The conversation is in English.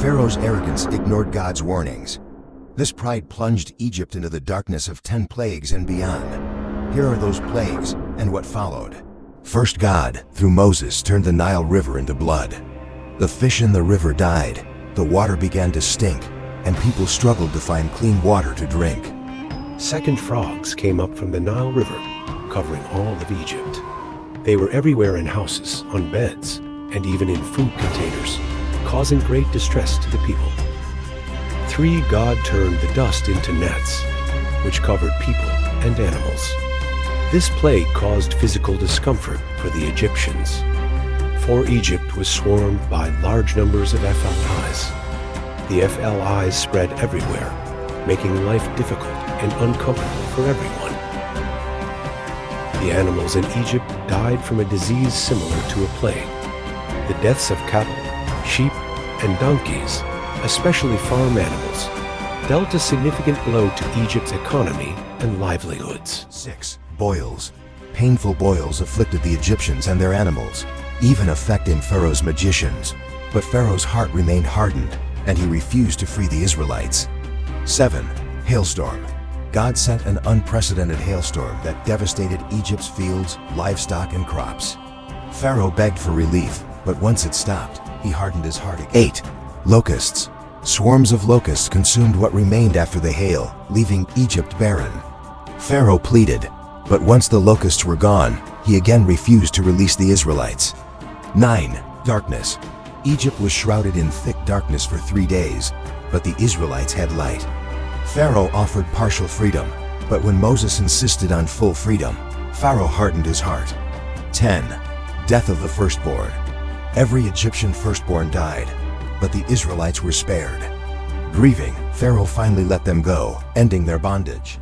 Pharaoh's arrogance ignored God's warnings. This pride plunged Egypt into the darkness of 10 plagues and beyond. Here are those plagues and what followed. First, God, through Moses, turned the Nile River into blood. The fish in the river died, the water began to stink, and people struggled to find clean water to drink. Second, frogs came up from the Nile River, covering all of Egypt. They were everywhere in houses, on beds, and even in food containers, causing great distress to the people. 3, God turned the dust into nets, which covered people and animals. This plague caused physical discomfort for the Egyptians, for Egypt was swarmed by large numbers of FLIs. The FLIs spread everywhere, making life difficult and uncomfortable for everyone. The animals in Egypt died from a disease similar to a plague. The deaths of cattle, sheep, and donkeys, especially farm animals, dealt a significant blow to Egypt's economy and livelihoods. 6. Boils. Painful boils afflicted the Egyptians and their animals, even affecting Pharaoh's magicians. But Pharaoh's heart remained hardened, and he refused to free the Israelites. 7. Hailstorm. God sent an unprecedented hailstorm that devastated Egypt's fields, livestock, and crops. Pharaoh begged for relief, but once it stopped, he hardened his heart again. 8. Locusts. Swarms of locusts consumed what remained after the hail, leaving Egypt barren. Pharaoh pleaded, but once the locusts were gone, he again refused to release the Israelites. 9. Darkness. Egypt was shrouded in thick darkness for 3 days, but the Israelites had light. Pharaoh offered partial freedom, but when Moses insisted on full freedom, Pharaoh hardened his heart. 10. Death of the firstborn. Every Egyptian firstborn died, but the Israelites were spared. Grieving, Pharaoh finally let them go, ending their bondage.